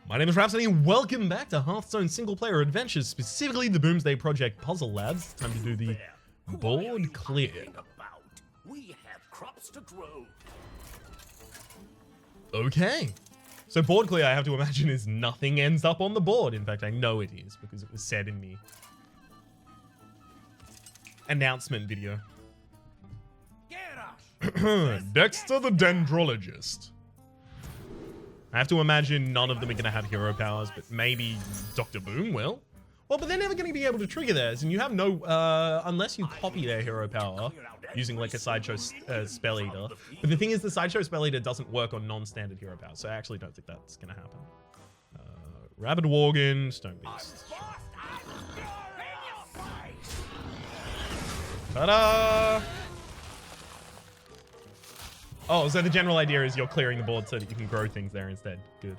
My name is Rhapsody and welcome back to Hearthstone single-player adventures, specifically the Boomsday Project Puzzle Labs. Time to do the board clear. We have crops to grow. Okay. So board clear, I have to imagine, is nothing ends up on the board. In fact, I know it is because it was said in the announcement video. Dexter the Dendrologist. I have to imagine none of them are going to have hero powers, but maybe Dr. Boom will. Well, but they're never going to be able to trigger theirs, and you have no, unless you copy their hero power using like a sideshow spell eater. But the thing is, the sideshow spell eater doesn't work on non-standard hero powers, so I actually don't think that's going to happen. Rabid Worgen, Stone Beast. Ta-da! Oh, so the general idea is you're clearing the board so that you can grow things there instead. Good.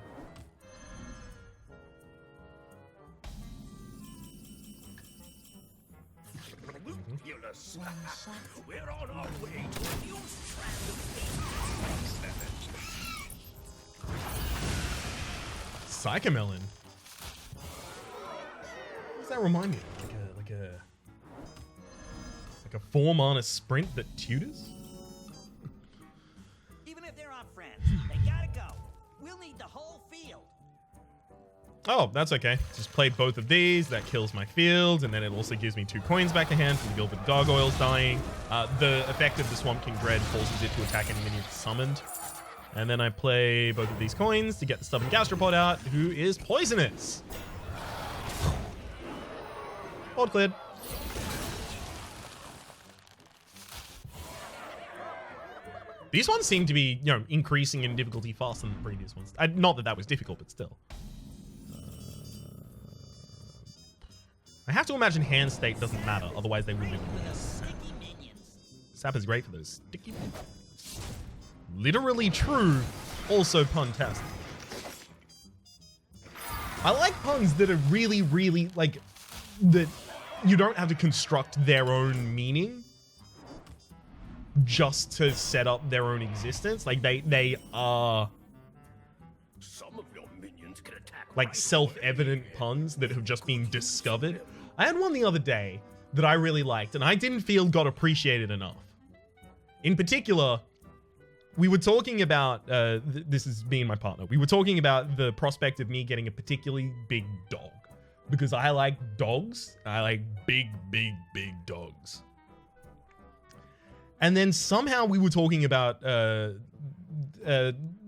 We're on our way to a new strand of Psychomelon. What does that remind me of? Like a 4-mana sprint that tutors? Even if they're our friends, they gotta go. We'll need the whole field. Oh, that's okay. Just play both of these. That kills my field, and then it also gives me 2 coins back to hand from Gilbert Gargoyles dying. The effect of the Swamp King Dread forces it to attack any minion summoned. And then I play both of these coins to get the Stubborn Gastropod out, who is poisonous. Board cleared. These ones seem to be, you know, increasing in difficulty faster than the previous ones. Not that that was difficult, but still. I have to imagine hand state doesn't matter, otherwise they wouldn't even win. Sap is great for those sticky minions. Literally true, also pun-tastic. I like puns that are really, really, like, that you don't have to construct their own meaning just to set up their own existence. Like, they are some of your minions can attack like self-evident puns that have just been discovered. I had one the other day that I really liked, and I didn't feel got appreciated enough. In particular, we were talking about, this is me and my partner, we were talking about the prospect of me getting a particularly big dog. Because I like dogs. I like big, big, big dogs. And then somehow we were talking about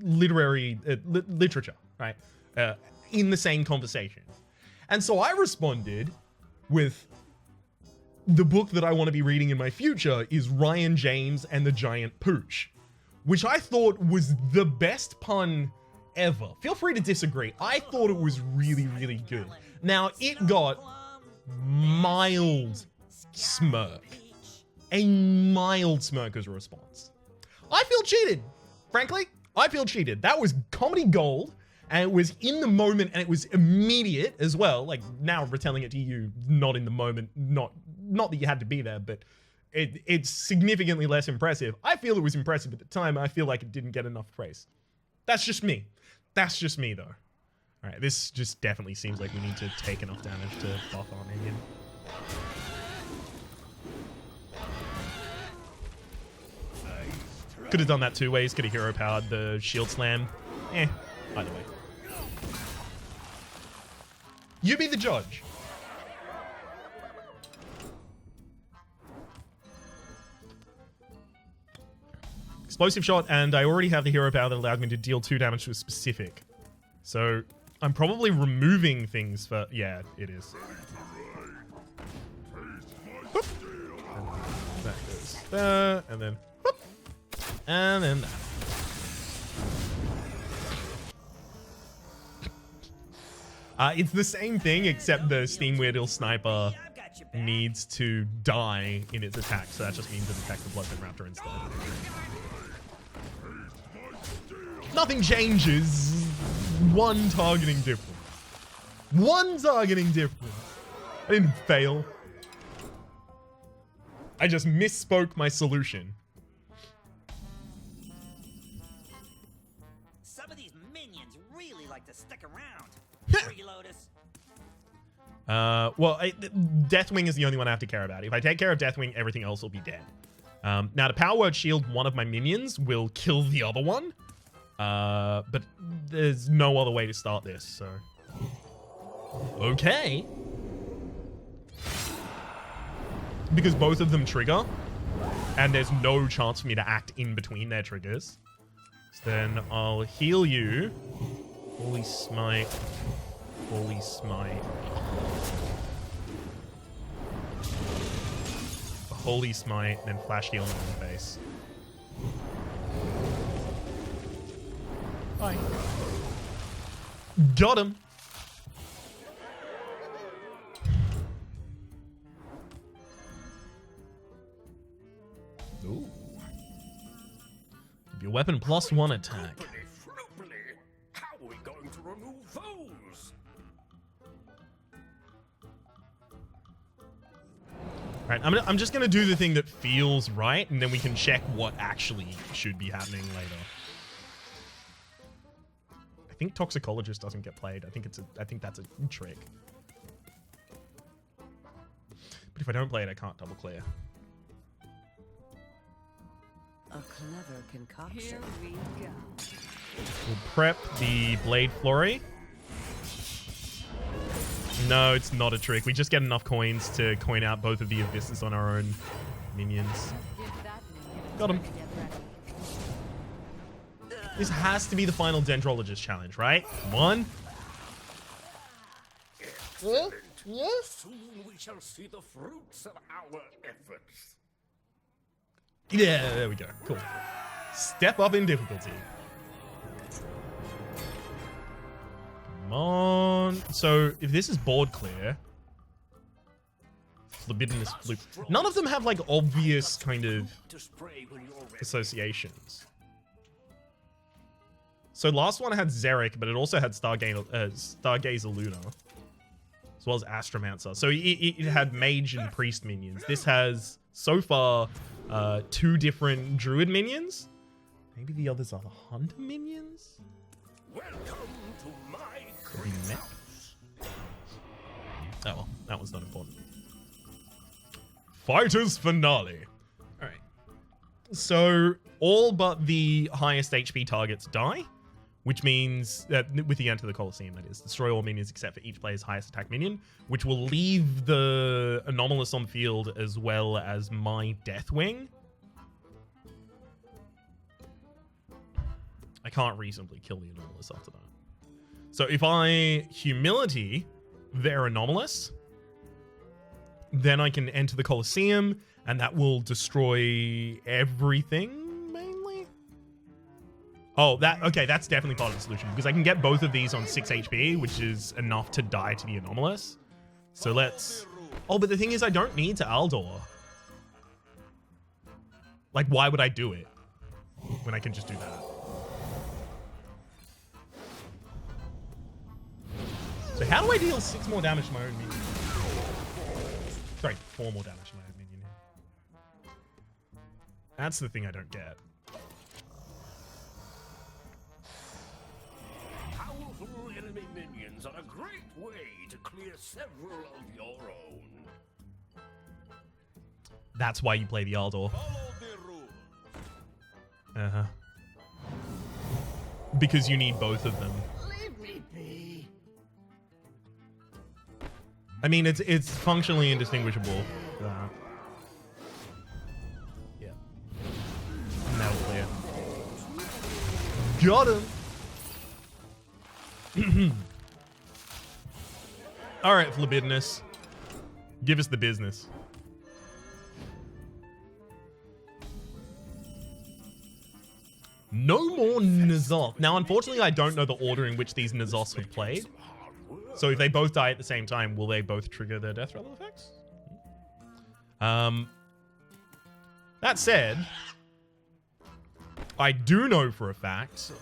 literature, right? In the same conversation. And so I responded with, the book that I want to be reading in my future is Ryan James and the Giant Pooch, which I thought was the best pun ever. Feel free to disagree. I thought it was really, really good. Now, it got mild smirk. A mild smirk as a response. I feel cheated. Frankly, I feel cheated. That was comedy gold, and it was in the moment, and it was immediate as well. Like, now retelling it to you, not in the moment, not that you had to be there, but it's significantly less impressive. I feel it was impressive at the time. I feel like it didn't get enough praise. That's just me. That's just me, though. All right, this just definitely seems like we need to take enough damage to buff our minion. Could have done that 2 ways. Could have hero powered the shield slam. Either way. You be the judge. Explosive shot, and I already have the hero power that allowed me to deal 2 damage to a specific. So I'm probably removing things for... Yeah, it is. Whoop. And that goes there, and then... Whoop. And then that. It's the same thing, except the Steam Weirdill Sniper needs to die in its attack, so that just means it attacks the Bloodpit Raptor instead. Nothing changes. One targeting difference. One targeting difference. I didn't fail. I just misspoke my solution. Some of these minions really like to stick around. Free Lotus. Well, Deathwing is the only one I have to care about. If I take care of Deathwing, everything else will be dead. Now, to Power Word Shield one of my minions will kill the other one. But there's no other way to start this, so... Okay. Because both of them trigger, and there's no chance for me to act in between their triggers. So then I'll heal you. Holy smite. Holy smite. Holy smite, then flash heal in the face. Bye. Got him. Ooh. Give your weapon +1 attack. How are we going to remove those? Right, I'm just gonna do the thing that feels right, and then we can check what actually should be happening later. I think Toxicologist doesn't get played. I think that's a trick. But if I don't play it, I can't double clear. A clever concoction. Here we go. We'll prep the Blade Flurry. No, it's not a trick. We just get enough coins to coin out both of the Abysses on our own minions. Got him. This has to be the final Dendrologist challenge, right? Come on. Yes? Soon we shall see the fruits of our efforts. Yeah, there we go. Cool. Step up in difficulty. Come on. So, if this is board clear... Libidinous Loop. None of them have, like, obvious kind of associations. So last one had Xeric, but it also had Stargazer Luna, as well as Astromancer. So it had Mage and Priest minions. This has, so far, 2 different Druid minions. Maybe the others are the Hunter minions? Welcome to my Could be mech. Oh well, that was not important. Fighters Finale. Alright. So, all but the highest HP targets die. Which means that with the Enter the Colosseum, that is, destroy all minions except for each player's highest attack minion, which will leave the Anomalous on field as well as my Deathwing. I can't reasonably kill the Anomalous after that. So if I Humility their Anomalous, then I can enter the Colosseum, and that will destroy everything. Oh, okay, that's definitely part of the solution, because I can get both of these on 6 HP, which is enough to die to the Anomalous. So let's... Oh, but the thing is, I don't need to Aldor. Like, why would I do it when I can just do that? So how do I deal 6 more damage to my own minion? Sorry, 4 more damage to my own minion. That's the thing I don't get. Powerful enemy minions are a great way to clear several of your own. That's why you play the Aldor. Follow the rules. Uh-huh. Because you need both of them. Leave me be. I mean, it's functionally indistinguishable. Yeah. Now clear. Got him. All right, Flabidinous. Give us the business. No more N'Zoth. Now, unfortunately, I don't know the order in which these N'Zoths have played. So if they both die at the same time, will they both trigger their Death Rattle effects? That said, I do know for a fact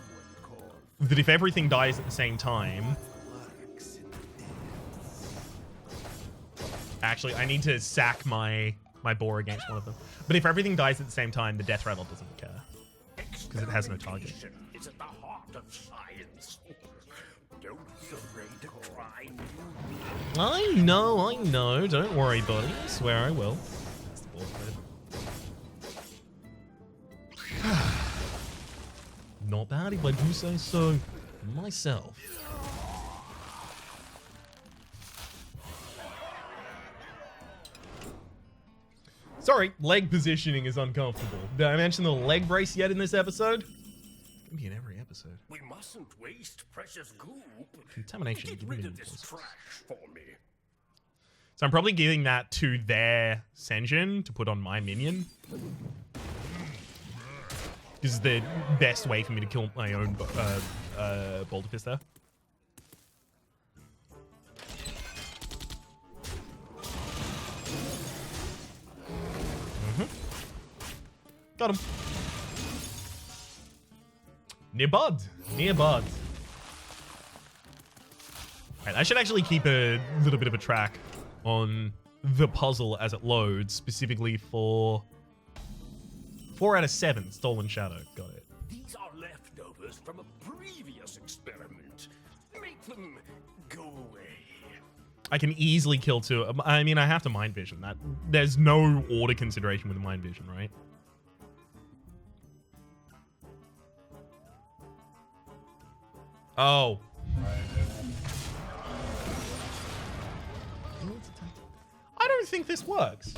that if everything dies at the same time... Actually, I need to sack my boar against one of them. But if everything dies at the same time, the Death Rattle doesn't care. Because it has no target. It's at the heart of science. afraid to try new I know. Don't worry, buddy. I swear I will. That's the board code. Not bad if I do say so myself. Sorry, leg positioning is uncomfortable. Did I mention the leg brace yet in this episode? It's gonna be in every episode. We mustn't waste precious goop. Contamination. Get Give me rid the of this poisons. trash for me. So I'm probably giving that to their Senjin to put on my minion. This is the best way for me to kill my own Boulder Fist there. Got him. Near bud. Right, I should actually keep a little bit of a track on the puzzle as it loads, specifically for 4 out of 7 Stolen Shadow. Got it. These are leftovers from a previous experiment. Make them go away. I can easily kill 2. I mean, I have to mind vision. That there's no order consideration with mind vision, right? Oh. I don't think this works.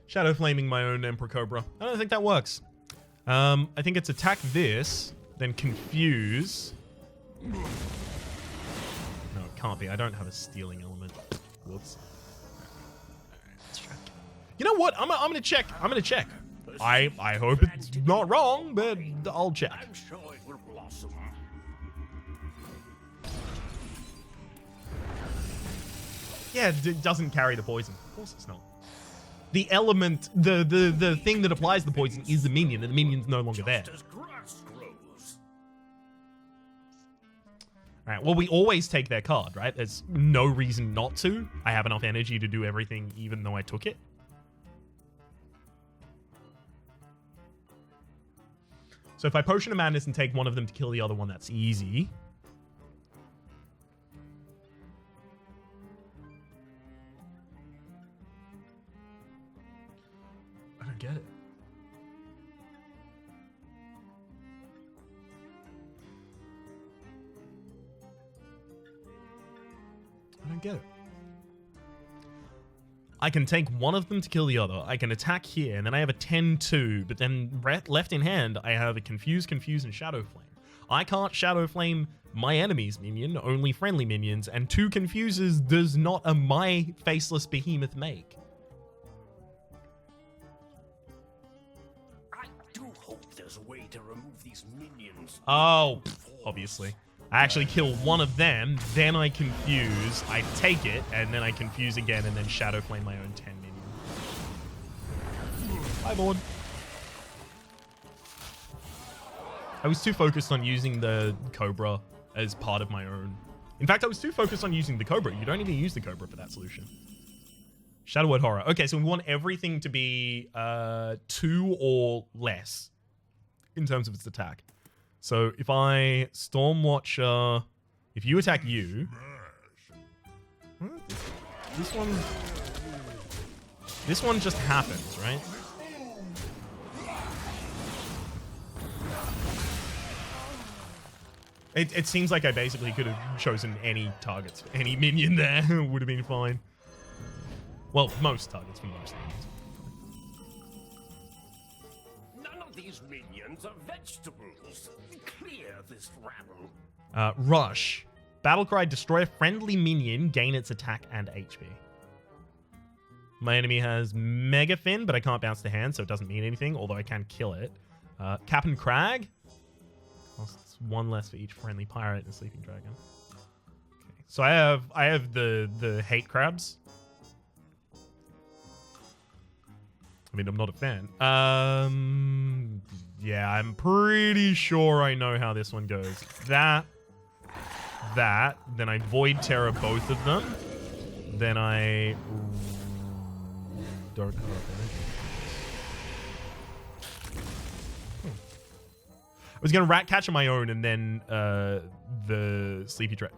Shadow flaming my own Emperor Cobra. I don't think that works. I think it's attack this, then confuse. No, it can't be. I don't have a stealing element. Whoops. You know what? I'm gonna check. I hope it's not wrong, but I'll check. I'm sure it will blossom. Yeah, it doesn't carry the poison. Of course it's not. The element, the thing that applies the poison is the minion, and the minion's no longer there. Just as grass grows. All right. Well, we always take their card, right? There's no reason not to. I have enough energy to do everything, even though I took it. So if I Potion of Madness and take one of them to kill the other one, that's easy. I don't get it. I don't get it. I can take one of them to kill the other. I can attack here, and then I have a 10-2, but then left in hand, I have a Confuse, and Shadow Flame. I can't Shadow Flame my enemy's minion, only friendly minions, and 2 Confuses does not a my faceless behemoth make. I do hope there's a way to remove these minions. Oh, obviously. I actually kill one of them, then I confuse, I take it, and then I confuse again, and then Shadow Flame my own 10 minion. Hi, board. I was too focused on using the Cobra as part of my own. In fact, I was too focused on using the Cobra. You don't even use the Cobra for that solution. Shadow Word Horror. Okay, so we want everything to be 2 or less in terms of its attack. So if I Stormwatcher, if you attack you, this one just happens, right? It seems like I basically could have chosen any targets, any minion there would have been fine. Well, most targets for most minions. None of these minions are vegetables. Clear this rabble. Rush. Battlecry, destroy a friendly minion, gain its attack and HP. My enemy has Mega Fin, but I can't bounce the hand, so it doesn't mean anything, although I can kill it. Cap and Crag. Costs 1 less for each friendly pirate and sleeping dragon. Okay. So I have the hate crabs. I mean, I'm not a fan. Yeah, I'm pretty sure I know how this one goes. That, then I Void Terror both of them. Then I don't have enough energy. was going to rat catch on my own and then the Sleepy Dragon.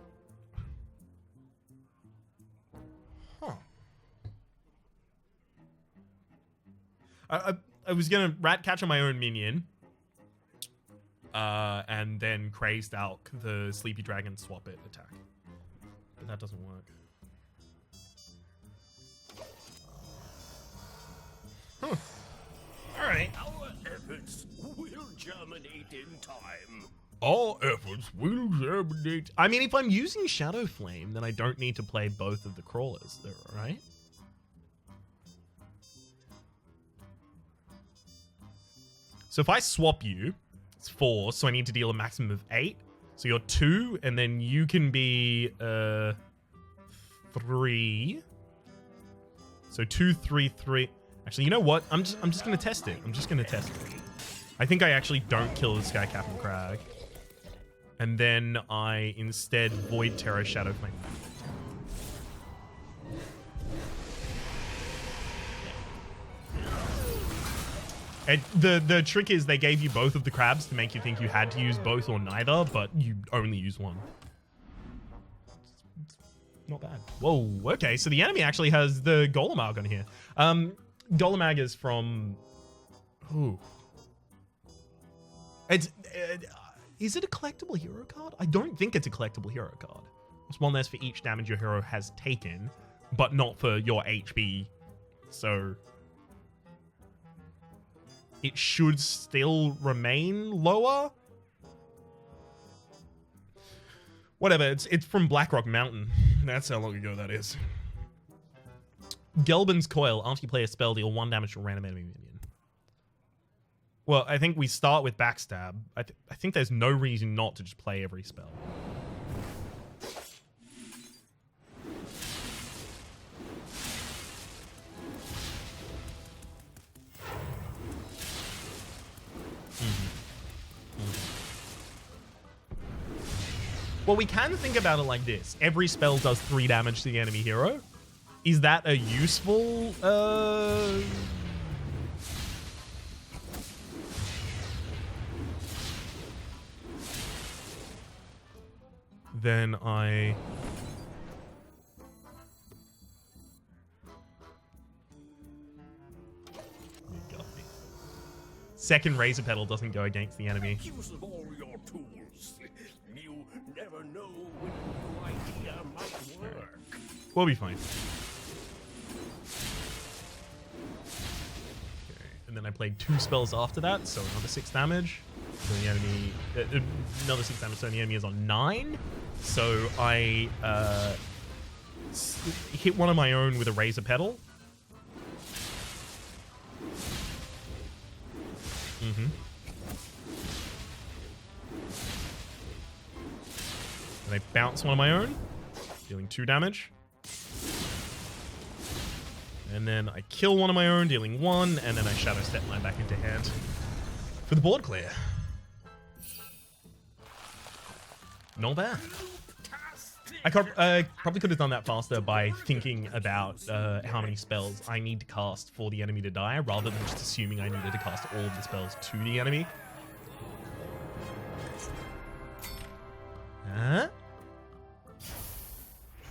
Huh. I was going to rat catch on my own minion. And then Crazed out the Sleepy Dragon swap it attack. But that doesn't work. Huh. Alright. Our efforts will germinate in time. All efforts will germinate. I mean, if I'm using Shadow Flame, then I don't need to play both of the crawlers, though, right? So if I swap you, it's 4, so I need to deal a maximum of 8. So you're 2, and then you can be 3. So 2, 3, 3. Actually, you know what? I'm just gonna test it. I'm just gonna test it. I think I actually don't kill the Sky Captain Crag. And then I instead Void Terror Shadow Flame. The trick is they gave you both of the crabs to make you think you had to use both or neither, but you only use one. It's not bad. Whoa, okay, so the enemy actually has the Golemag on here. Golemag is from... Ooh. Is it a collectible hero card? I don't think it's a collectible hero card. It's one less for each damage your hero has taken, but not for your HP. So... it should still remain lower. Whatever, it's from Blackrock Mountain. That's how long ago that is. Gelbin's Coil. After you play a spell, deal 1 damage to a random enemy minion. Well, I think we start with Backstab. I think there's no reason not to just play every spell. Well, we can think about it like this. Every spell does 3 damage to the enemy hero. Is that a useful... Then I... You got me. Second Razor Petal doesn't go against the enemy. Use of all your tools. You never know when a new idea might work. We'll be fine. Okay, and then I played 2 spells after that, so another 6 damage. So the enemy, another 6 damage, so the enemy is on 9. So I hit one of my own with a Razor Petal. And I bounce one of my own, dealing 2 damage. And then I kill one of my own, dealing 1, and then I Shadow Step mine back into hand for the board clear. Not bad. I probably could have done that faster by thinking about how many spells I need to cast for the enemy to die, rather than just assuming I needed to cast all of the spells to the enemy. Huh?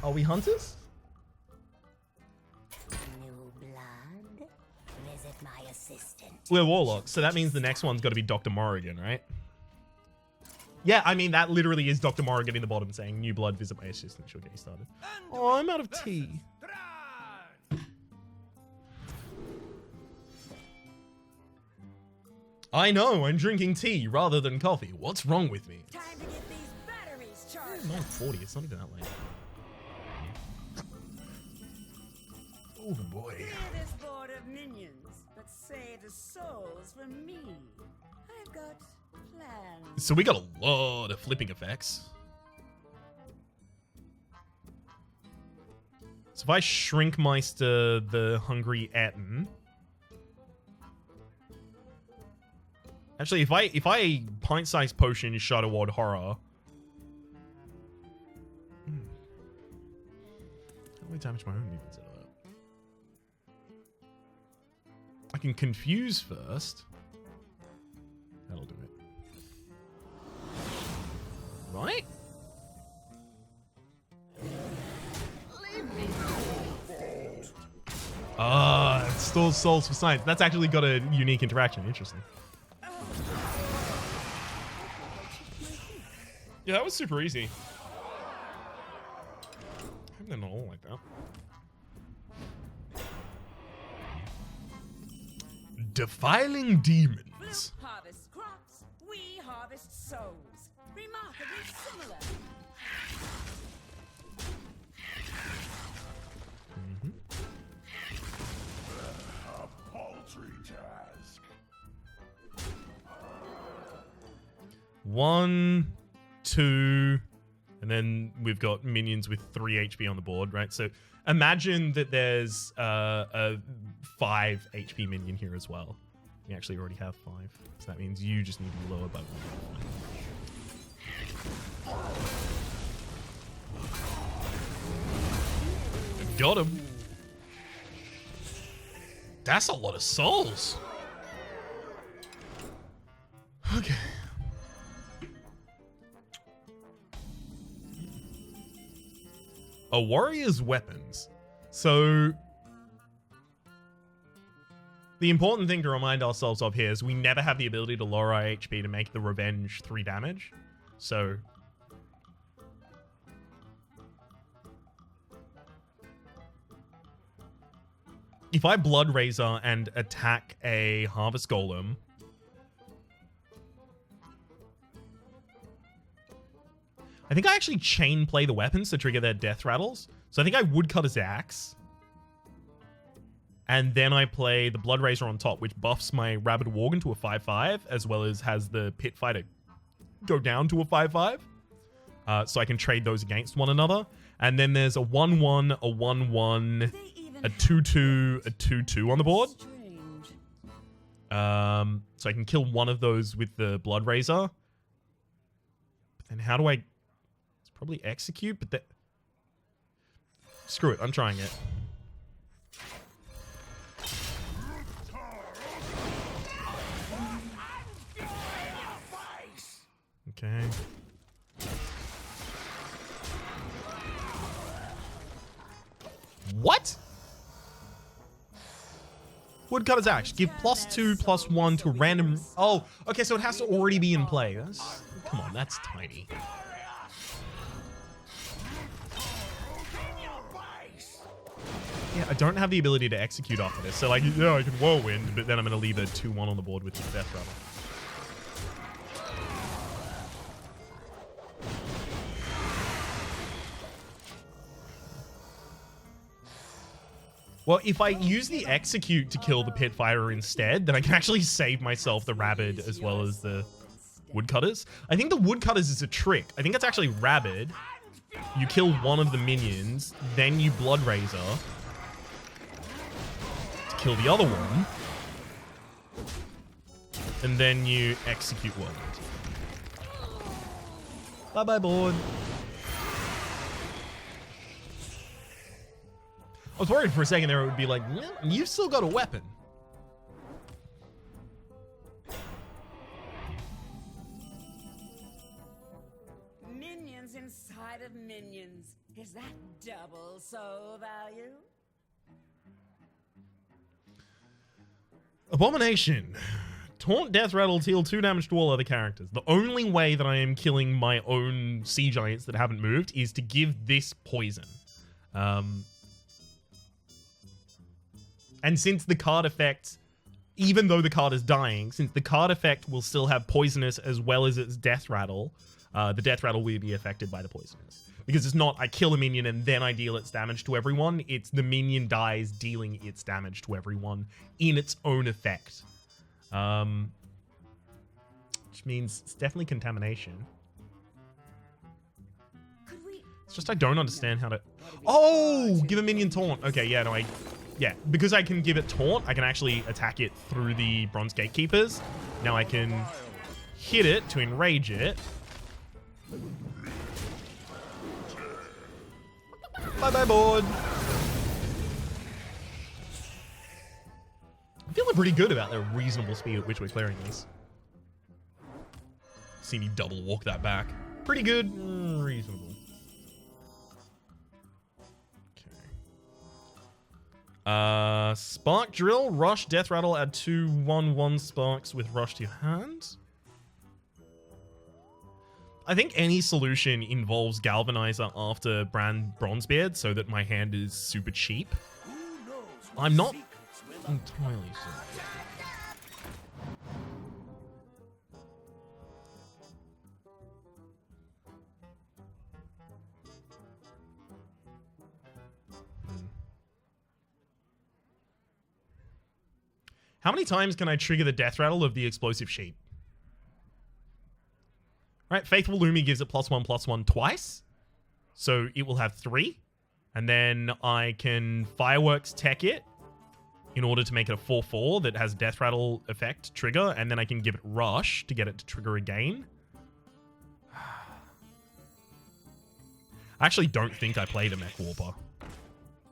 Are we hunters? New blood? Visit my assistant. We're warlocks, so that means the next one's got to be Dr. Morrigan, right? Yeah, I mean, that literally is Dr. Morrigan in the bottom saying, new blood, visit my assistant, she'll get you started. Oh, I'm out of tea. I know, I'm drinking tea rather than coffee. What's wrong with me? Time to get these batteries charged. 9:40, it's not even that late. Oh boy. Clear this board of minions, but save the souls for me. I've got plans. So we got a lot of flipping effects. So if I Shrinkmeister the Hungry Etten. Actually, if I pint-sized potion Shadow Ward Horror. How do I damage my own minions out of that? I can confuse first. That'll do it. right? Ah, it stores souls for science. That's actually got a unique interaction. Interesting. Yeah, that was super easy. I haven't done it all like that. Defiling demons. Harvest crops, we harvest souls. Remarkably similar. A paltry task. 1, 2, and then we've got minions with 3 HP on the board, right? So imagine that there's a 5 HP minion here as well. We actually already have 5, so that means you just need to be lower by 1. Got him. That's a lot of souls. Okay. A warrior's weapons. So the important thing to remind ourselves of here is we never have the ability to lower our HP to make the revenge 3 damage. So if I Blood Razor and attack a Harvest Golem, I think I actually chain play the weapons to trigger their death rattles. So I think I would cut his axe. And then I play the Blood Razor on top, which buffs my Rabid Worgen to a 5/5, as well as has the Pit Fighter go down to a 5/5. So I can trade those against one another. And then there's a 1/1, a 1/1, a 2/2, a 2/2 on the board. Strange. So I can kill one of those with the Blood Razor. But then how do I... It's probably execute, but that... Screw it, I'm trying it. Okay. What? Woodcutter's Axe. Give +2/+1 to random... Oh, okay, so it has to already be in play. Come on, that's tiny. Yeah, I don't have the ability to execute after this. So, like, yeah, I can Whirlwind, but then I'm going to leave a 2/1 on the board with the Death Rattle. Well, if I use the Execute to kill the Pit Fighter instead, then I can actually save myself the Rabid as well as the Woodcutters. I think the Woodcutters is a trick. I think it's actually Rabid. You kill one of the minions, then you Blood Razor to kill the other one, and then you Execute one. Bye-bye, board. I was worried for a second there it would be like, well, you've still got a weapon. Minions inside of minions. Is that double soul value? Abomination. Taunt, Death Rattle, deal 2 damage to all other characters. The only way that I am killing my own Sea Giants that haven't moved is to give this poison. And since the card effect, even though the card is dying, since the card effect will still have poisonous as well as its Death Rattle, the Death Rattle will be affected by the poisonous. Because it's not I kill a minion and then I deal its damage to everyone. It's the minion dies dealing its damage to everyone in its own effect. Which means it's definitely contamination. It's just I don't understand how to... Oh! Give a minion taunt. Okay, yeah, no, Yeah, because I can give it taunt, I can actually attack it through the Bronze Gatekeepers. Now I can hit it to enrage it. Bye-bye, board. I'm feeling pretty good about the reasonable speed at which we're clearing these. See me double walk that back. Pretty good, reasonable. Okay. Spark Drill, Rush, Death Rattle, add 2/1/1 sparks with Rush to your hand. I think any solution involves Galvanizer after Bronzebeard so that my hand is super cheap. I'm not entirely sure. How many times can I trigger the Death Rattle of the Explosive Sheep? Right, Faithful Lumi gives it +1/+1 twice. So it will have 3. And then I can Fireworks Tech it in order to make it a 4/4 that has Death Rattle effect trigger. And then I can give it Rush to get it to trigger again. I actually don't think I played a Mech Warper.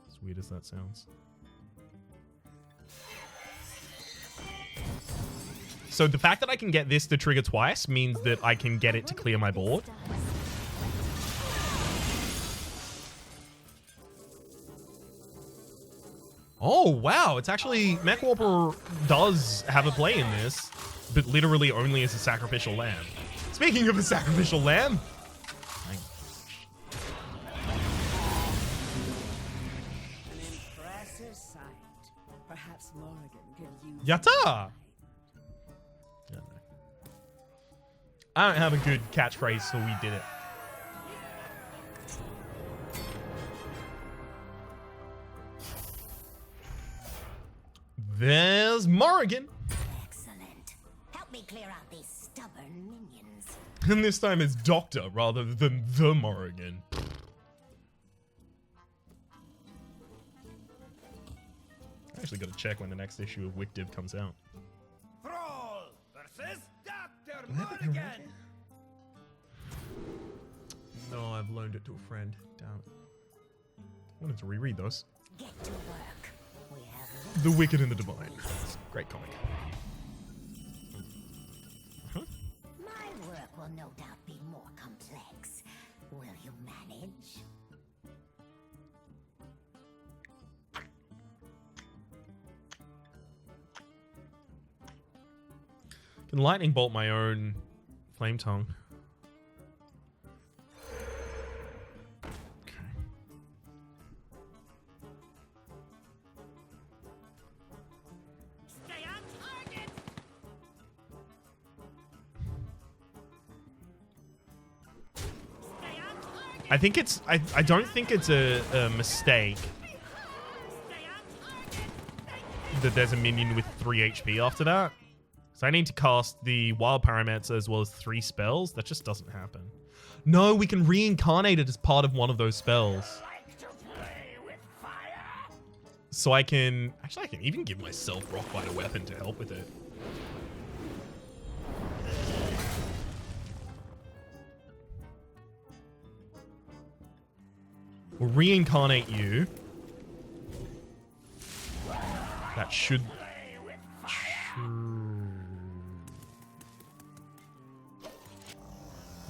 As weird as that sounds. So the fact that I can get this to trigger twice means that I can get it to clear my board. Oh, wow. It's actually... Mech Warper does have a play in this, but literally only as a sacrificial lamb. Speaking of a sacrificial lamb... An impressive sight. Perhaps Morrigan can use... Yatta! I don't have a good catchphrase, so we did it. There's Morrigan. Excellent. Help me clear out these stubborn minions. And this time it's Doctor rather than the Morrigan. I actually got to check when the next issue of Wickdiv comes out. Thrall versus Dr. Morrigan. No, I've loaned it to a friend. Damn it. I wanted to reread those. Get to work. We have The Wicked and the Divine. Great comic. My work will no doubt be more complex. Will you manage? Can lightning bolt my own flame tongue. Okay. Stay on target. Stay on target. I think it's... I don't think it's a mistake Stay on target. that there's a minion with 3 HP after that. So I need to cast the Wild Parameter as well as 3 spells. That just doesn't happen. No, we can reincarnate it as part of one of those spells. So I can... Actually, I can even give myself Rockbiter Weapon to help with it. We'll reincarnate you. That should...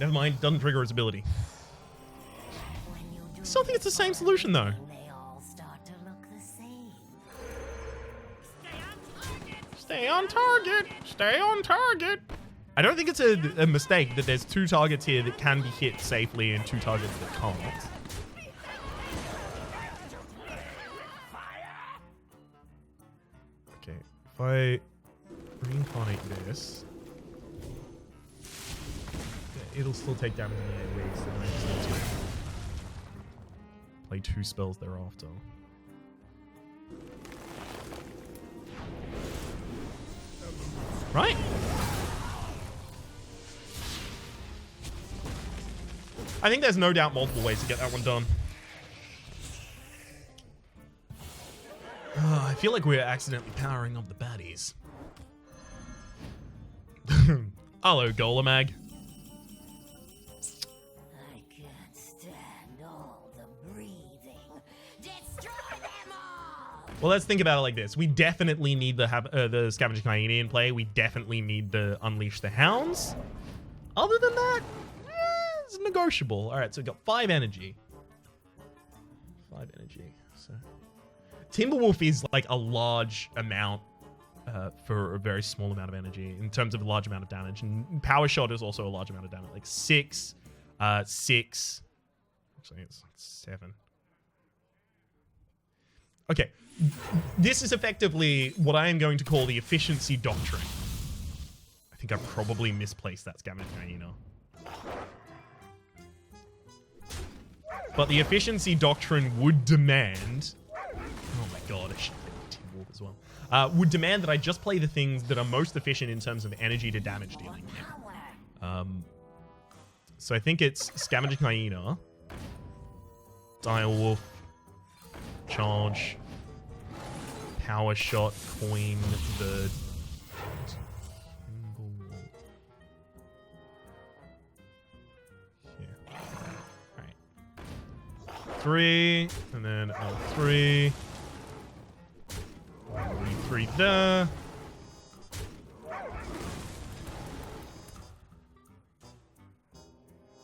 Never mind, doesn't trigger his ability. When you do Still think it's the same solution though. they all start to look the same. Stay on target! Stay on target! I don't think it's a mistake that there's 2 targets here that can be hit safely and 2 targets that can't. Okay, if I reincarnate this, it'll still take damage in the airways, then I just need to play 2 spells thereafter. Right? I think there's no doubt multiple ways to get that one done. I feel like we're accidentally powering up the baddies. Hello, Golemag. I can't stand all the breathing. Destroy them all! Well, let's think about it like this. We definitely need the Scavenging Hyena in play. We definitely need the Unleash the Hounds. Other than that, it's negotiable. All right, so we got 5 energy. 5 energy. So Timberwolf is like a large amount for a very small amount of energy in terms of a large amount of damage. And Power Shot is also a large amount of damage, like 6, 6. Actually, it's 7. Okay, this is effectively what I am going to call the efficiency doctrine. I think I probably misplaced that Scavenging Hyena. But the efficiency doctrine would demand... Oh my god, I should get Timberwolf as well. Would demand that I just play the things that are most efficient in terms of energy to damage dealing. So I think it's Scavenging Hyena, Direwolf, Charge, Power Shot, Coin, the... Yeah. Alright. 3, and then L3. 3 there.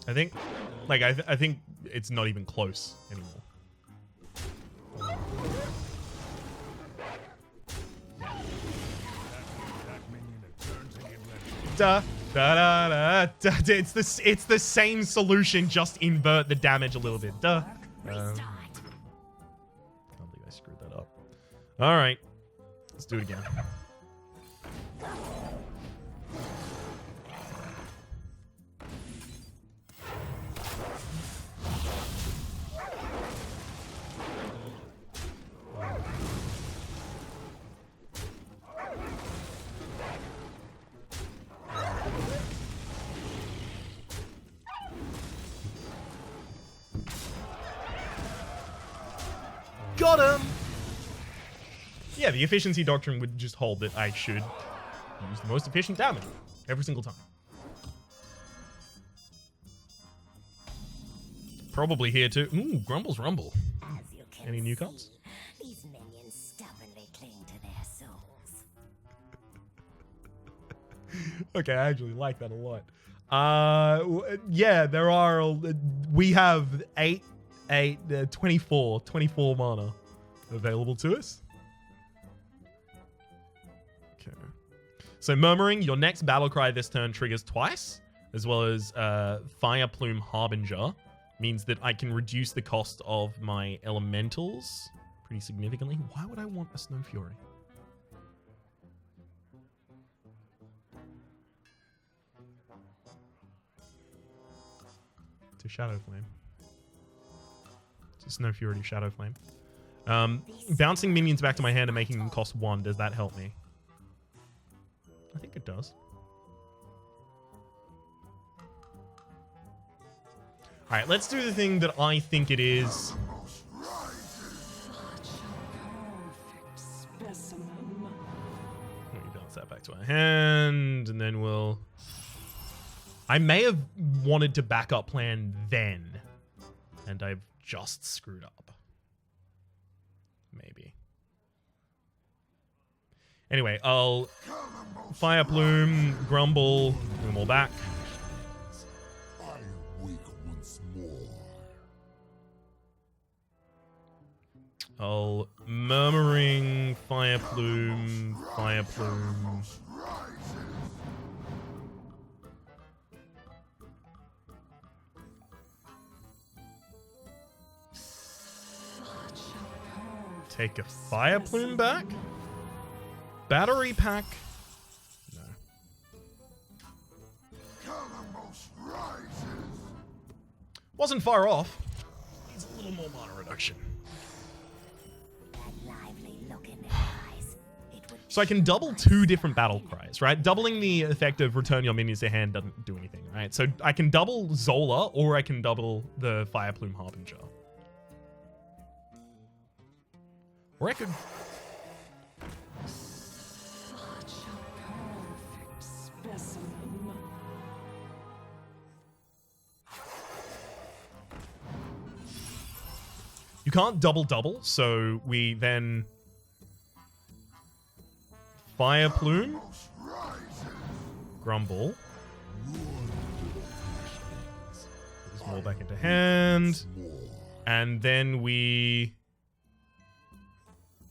I think, like, I think it's not even close anymore. Da, da, da, da, da. It's the same solution, just invert the damage a little bit. Duh. Can't believe I screwed that up. All right, let's do it again. Got him! Yeah, the efficiency doctrine would just hold that I should use the most efficient damage every single time. Probably here too. Ooh, Grumble's Rumble. As you can Any new see, cards? These minions stubbornly cling to their souls. Okay, I actually like that a lot. Yeah, there are. We have 24 mana available to us. Okay. So Murmuring, your next battle cry this turn triggers twice, as well as Fire Plume Harbinger, means that I can reduce the cost of my elementals pretty significantly. Why would I want a Snow Fury? To Shadow Flame. Snow Fury, Shadow Flame. Bouncing minions back to my hand and making them cost 1. Does that help me? I think it does. Alright, let's do the thing that I think it is. Such a perfect specimen. Let me bounce that back to our hand, and then we'll... I may have wanted to backup plan then, and I've just screwed up. Maybe. Anyway, I'll Fire Plume, Grumble, bring them all back. I wake once more. I'll Murmuring, Fire Plume, Fire Plume. Take a Fire Plume back? Battery pack? No. Wasn't far off. Needs a little more mana reduction. That lively look in their eyes. It would So I can double 2 different battle cries, right? Doubling the effect of return your minions to hand doesn't do anything, right? So I can double Zola, or I can double the Fire Plume Harbinger. Or I could... Such a perfect specimen. You can't double, so we then... Fire Plume. Grumble. More back into hand. And then we...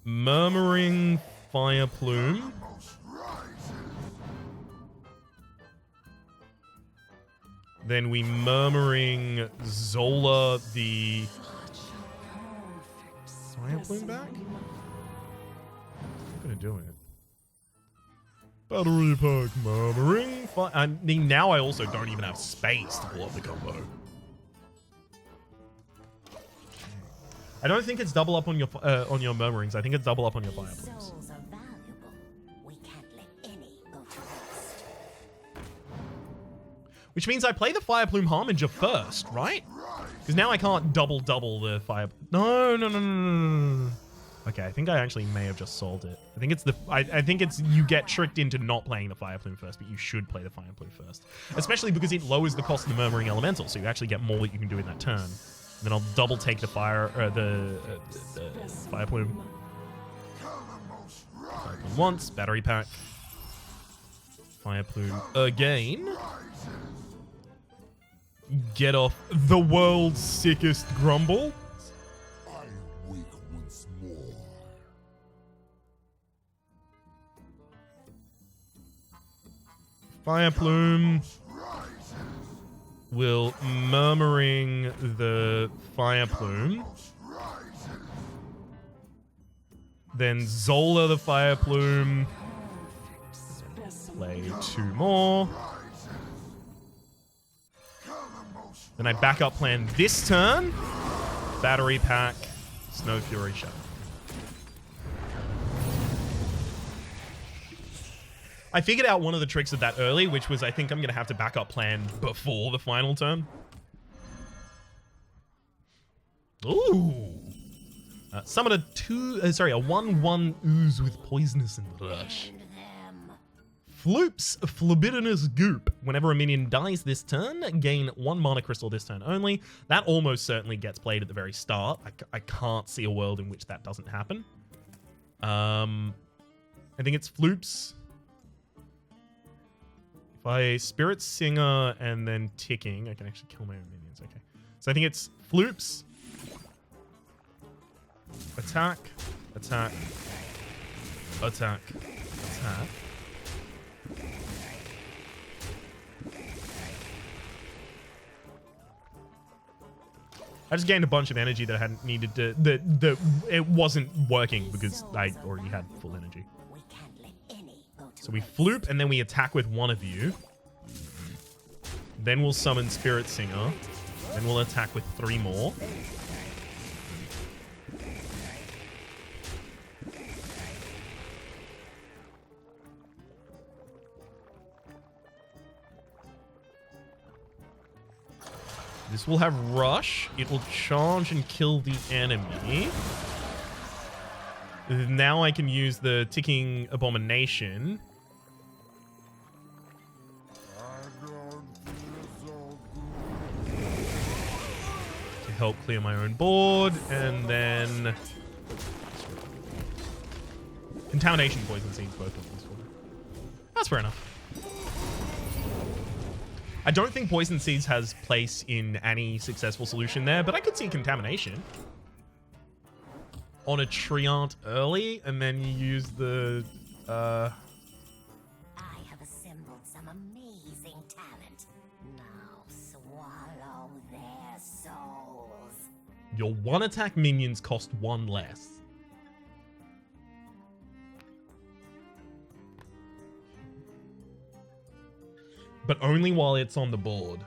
Murmuring Fire Plume. Then we Murmuring Zola the Fire Plume back? I'm gonna do it. Battery Pack Murmuring Fire... I mean, now I also don't even have space to pull up the combo. I don't think it's double up on your Murmurings. I think it's double up on your Fire Plumes. Souls are valuable. We can't let any go to waste. Which means I play the Fire Plume Harbinger first, right? Because now I can't double the Fire... No. Okay, I think I actually may have just solved it. I think it's the... I think it's you get tricked into not playing the Fire Plume first, but you should play the Fire Plume first. Especially because it lowers the cost of the Murmuring Elemental, so you actually get more that you can do in that turn. Then I'll double take the Fire Plume. Fire Plume once, Battery Pack. Fire Plume again. Get off the world's sickest Grumble. I wake once more. Fire Plume will Murmuring the Fire Plume. Then Zola the Fire Plume. Play 2 more. Then I backup plan this turn. Battery Pack, Snow Fury Shadow. I figured out one of the tricks of that early, which was I think I'm going to have to backup plan before the final turn. Ooh. Summon a 1/1 ooze with poisonous and rush. Floop's Flabidinous Goop. Whenever a minion dies this turn, gain 1 mana crystal this turn only. That almost certainly gets played at the very start. I can't see a world in which that doesn't happen. I think it's Floop's. If I Spirit Singer and then Ticking, I can actually kill my own minions. Okay. So I think it's Floop's. Attack. Attack. Attack. Attack. I just gained a bunch of energy that I hadn't needed to... That it wasn't working because I already had full energy. So we Floop, and then we attack with one of you. Then we'll summon Spirit Singer. Then we'll attack with 3 more. This will have Rush. It will charge and kill the enemy. Now I can use the Ticking Abomination. To help clear my own board. And then... Contamination, Poison Seeds, both of these. That's fair enough. I don't think Poison Seeds has place in any successful solution there, but I could see Contamination. On a Treant early, and then you use the... I have assembled some amazing talent. Now swallow their souls. Your 1-attack minions cost 1 less. But only while it's on the board.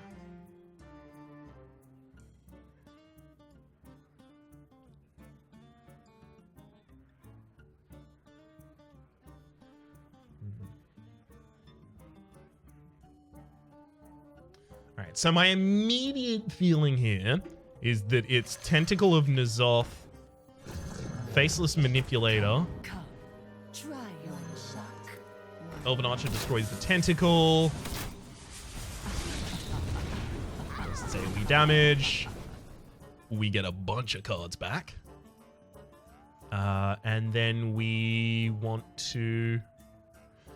All right, so my immediate feeling here is that it's Tentacle of N'Zoth, Faceless Manipulator. Come, try your luck. Elven Archer destroys the tentacle. Daily damage. We get a bunch of cards back. And then we want to...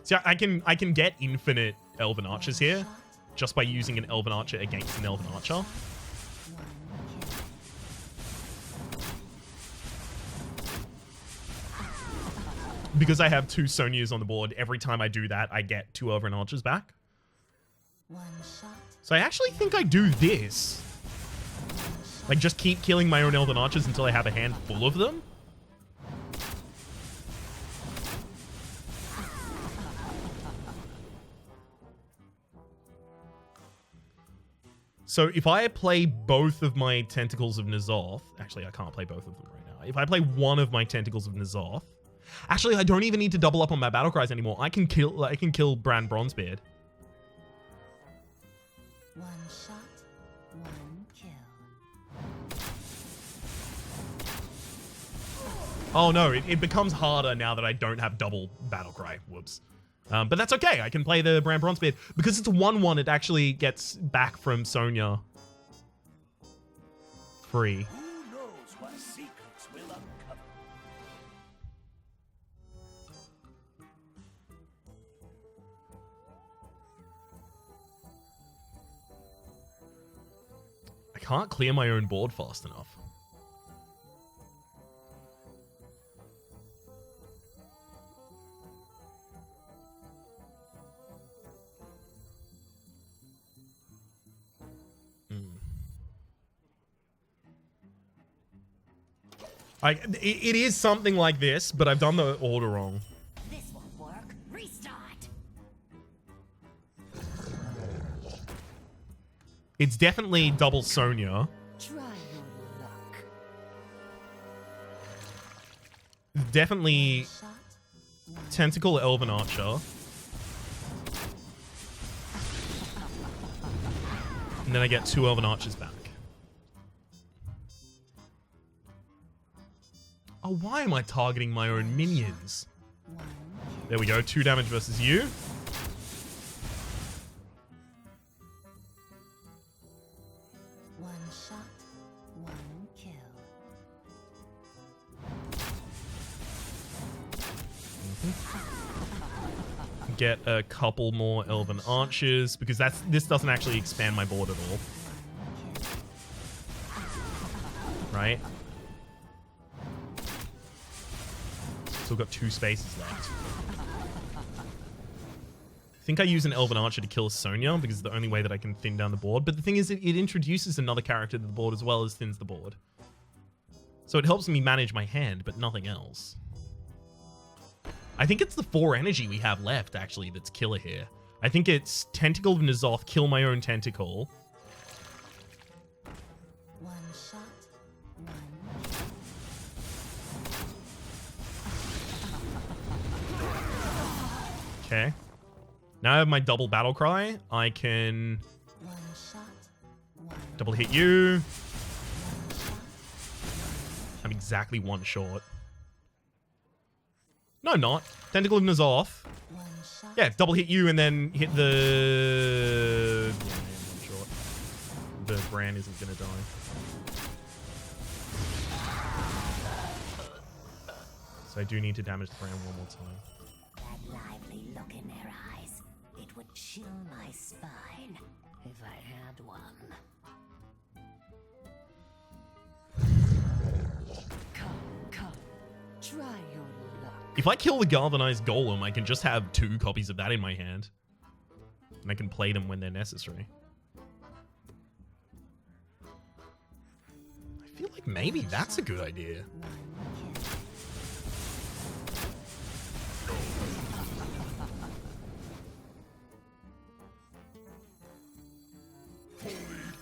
See, I can get infinite Elven Archers here just by using an Elven Archer against an Elven Archer. because I have 2 Sonias on the board, every time I do that, I get 2 Elven Archers back. One shot. So I actually think I do this. Like, just keep killing my own Elven Archers until I have a hand full of them. So if I play both of my Tentacles of N'Zoth... Actually, I can't play both of them right now. If I play one of my Tentacles of N'Zoth... Actually, I don't even need to double up on my battle cries anymore. I can kill Bran Bronzebeard. One shot, one kill. Oh no, it becomes harder now that I don't have double battle cry. Whoops. But that's okay. I can play the Bran Bronzebeard. Because it's a 1/1, it actually gets back from Sonia free. Who knows what secrets will uncover? I can't clear my own board fast enough. It is something like this, but I've done the order wrong. This won't work. Restart. It's definitely double Sonia. Try your luck. Definitely Shot, one. Tentacle Elven Archer. And then I get 2 Elven Archers back. Oh, why am I targeting my own minions? One kill. There we go, 2 damage versus you. One shot, one kill. Get a couple more Elven Archers, because this doesn't actually expand my board at all. One kill. Right? Still got 2 spaces left. I think I use an Elven Archer to kill Sonia because it's the only way that I can thin down the board. But the thing is, it introduces another character to the board as well as thins the board. So it helps me manage my hand, but nothing else. I think it's the 4 energy we have left, actually, that's killer here. I think it's Tentacle of N'Zoth, kill my own Tentacle. One shot, one kill. Okay. Now I have my double battle cry. I can One shot, one double hit you. One shot, I'm exactly 1 short. No, not. Tentacle of N'Zoth. one shot. Yeah, double hit you and then hit the... Yeah, I am 1 short. The Bran isn't going to die. So I do need to damage the Bran one more time. That lively look in their eyes. It would chill my spine if I had one. Come. Try your luck. If I kill the Galvanized Golem, I can just have 2 copies of that in my hand. And I can play them when they're necessary. I feel like maybe that's a good idea. One kill.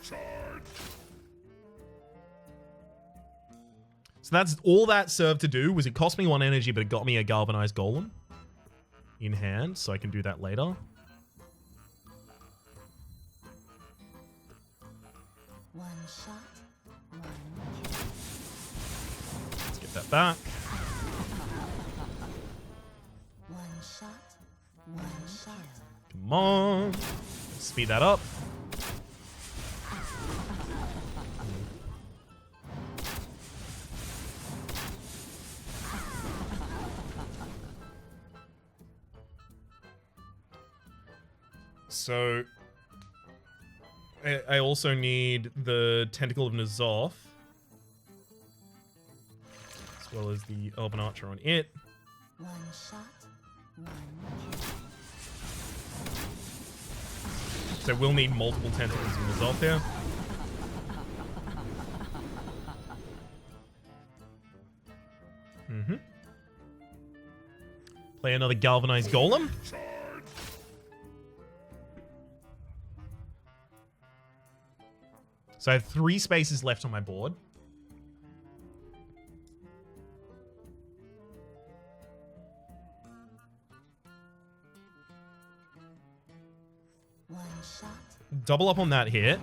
Charge. So that's all that served to do was it cost me 1 energy, but it got me a Galvanized Golem in hand, so I can do that later. One shot, one kill. Let's get that back. One shot, one kill. Come on. Speed that up. So I also need the Tentacle of N'Zoth, as well as the Elven Archer on it. One shot, one kill. So we'll need multiple tentacles in resolve here. Play another galvanized golem. So I have 3 spaces left on my board. One shot, Double up on that hit.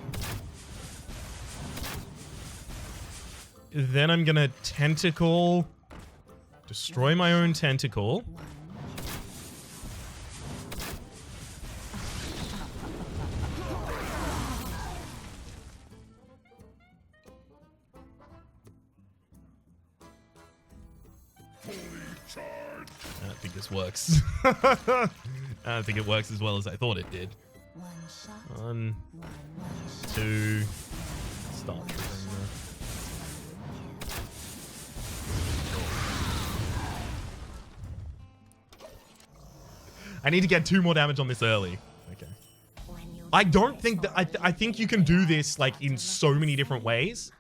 Then I'm gonna tentacle. Destroy my own tentacle. one I don't think this works. I don't think it works as well as I thought it did. One shot, 1, one 2. Start triggering there. I need to get 2 more damage on this early. Okay. I don't think that I think you can do this like in so many different ways.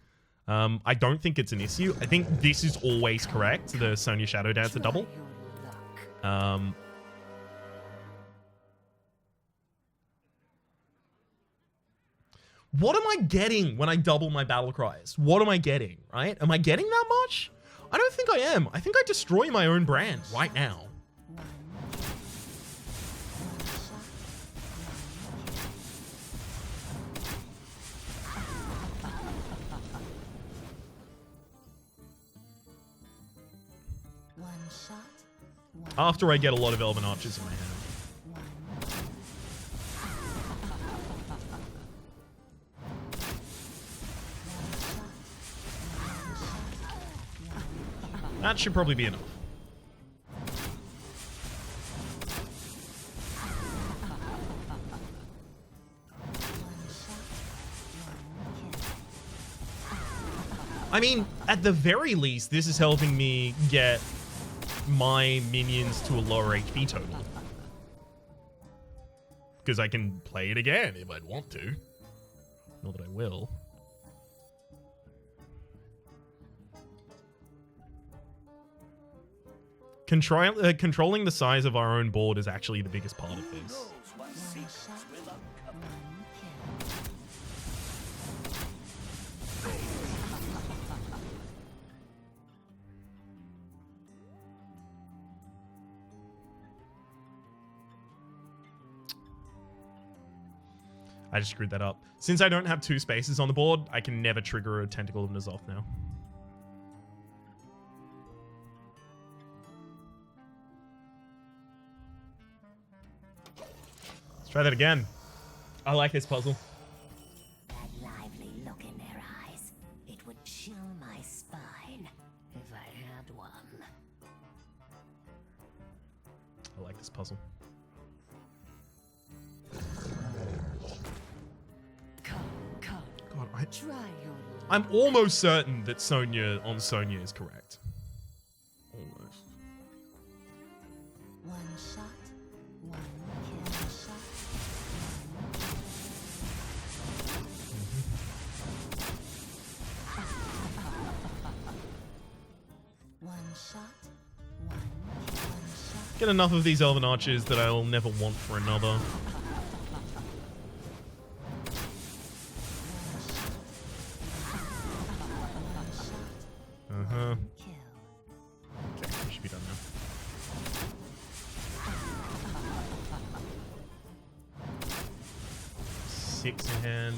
I don't think it's an issue. I think this is always correct. The Sonya Shadow Dancer double. What am I getting when I double my battle cries? What am I getting, right? Am I getting that much? I don't think I am. I think I destroy my own brand right now. One shot, one After I get a lot of Elven Archers in my hand. That should probably be enough. I mean, at the very least, this is helping me get my minions to a lower HP total. Because I can play it again if I'd want to. Not that I will. Controlling the size of our own board is actually the biggest part of this. What secrets will uncover? I just screwed that up. Since I don't have 2 spaces on the board, I can never trigger a Tentacle of N'Zoth now. Let's try that again. I like this puzzle. That lively look in their eyes, it would chill my spine if I had one. I like this puzzle. God, Try your I'm almost certain that Sonya on Sonya is correct. Almost. one shot, one kill shot, one shot, one shot. Get enough of these Elven Archers that I'll never want for another. Uh-huh. Kill. Okay, we should be done now. Six in hand.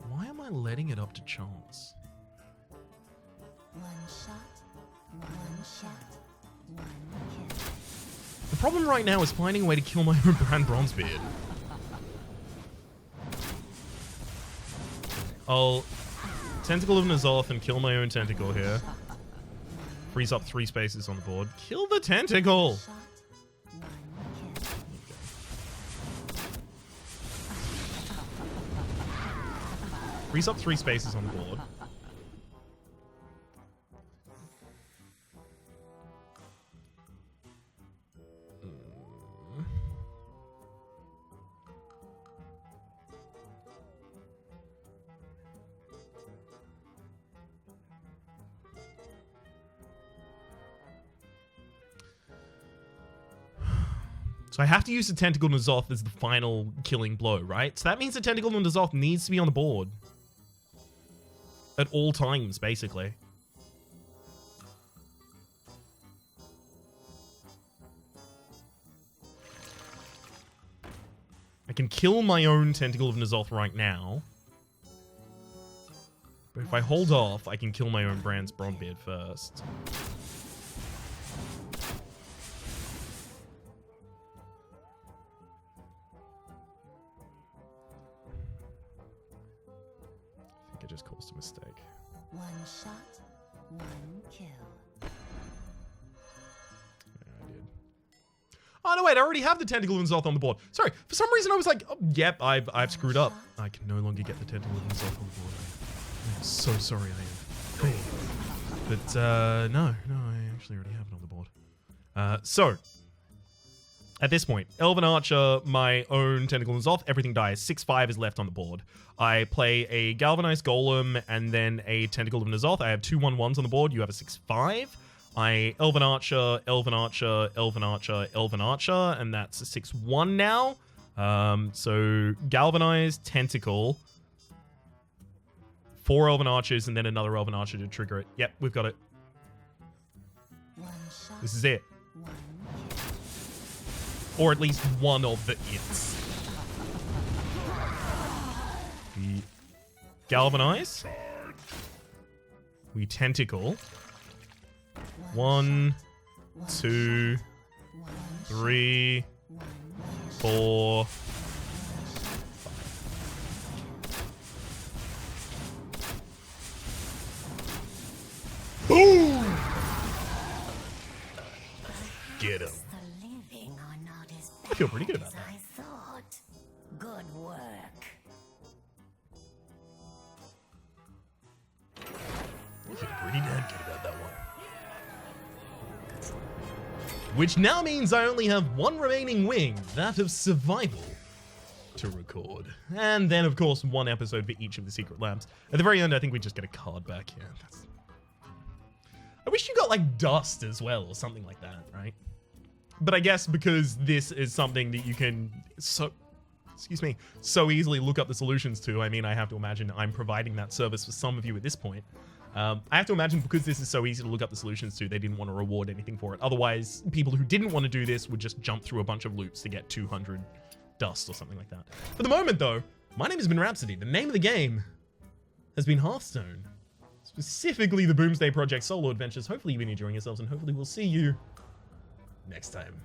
Why am I letting it up to chance? One shot, one kill. The problem right now is finding a way to kill my own brand Bronzebeard. I'll Tentacle of N'Zoth and kill my own tentacle here. Frees up 3 spaces on the board. Kill the tentacle! Shot, one kill. Frees up 3 spaces on the board. So I have to use the Tentacle N'Zoth as the final killing blow, right? So that means the Tentacle N'Zoth needs to be on the board. At all times, basically. I can kill my own Tentacle of N'Zoth right now. But if I hold off, I can kill my own Brand's Bronbeard first. I just caused a mistake. One shot, one kill. Yeah, I did. Oh, no, wait, I already have the Tentacle of N'Zoth on the board. Sorry, for some reason I was like, oh, yep, I've screwed up. I can no longer get the Tentacle of N'Zoth on the board. I'm so sorry I am. But, no, I actually already have it on the board. So, at this point, Elven Archer, my own Tentacle N'Zoth, everything dies. 6/5 is left on the board. I play a Galvanized Golem and then a Tentacle of N'Zoth. I have 2 1/1s on the board. You have a 6/5. I Elven Archer, Elven Archer, Elven Archer, Elven Archer, and that's a 6/1 now. So Galvanized, Tentacle, 4 Elven Archers, and then another Elven Archer to trigger it. Yep, we've got it. One shot, This is it. one Or at least one of the its. We Galvanize. We Tentacle. kill. 1, One 2, shot, one 3, one 4. Boom! Get him. The living are not as I feel pretty good bad about as that. I thought. Good work. I feel pretty damn good about that one. Which now means I only have one remaining wing, that of survival, to record. And then, of course, one episode for each of the secret labs. At the very end, I think we just get a card back here. I wish you got, like, dust as well, or something like that, right? But I guess because this is something that you can so easily look up the solutions to, I mean, I have to imagine I'm providing that service for some of you at this point. I have to imagine because this is so easy to look up the solutions to, they didn't want to reward anything for it. Otherwise, people who didn't want to do this would just jump through a bunch of loops to get 200 dust or something like that. For the moment, though, my name has been Rhapsody. The name of the game has been Hearthstone. Specifically the Boomsday Project solo adventures. Hopefully you've been enjoying yourselves, and hopefully we'll see you next time.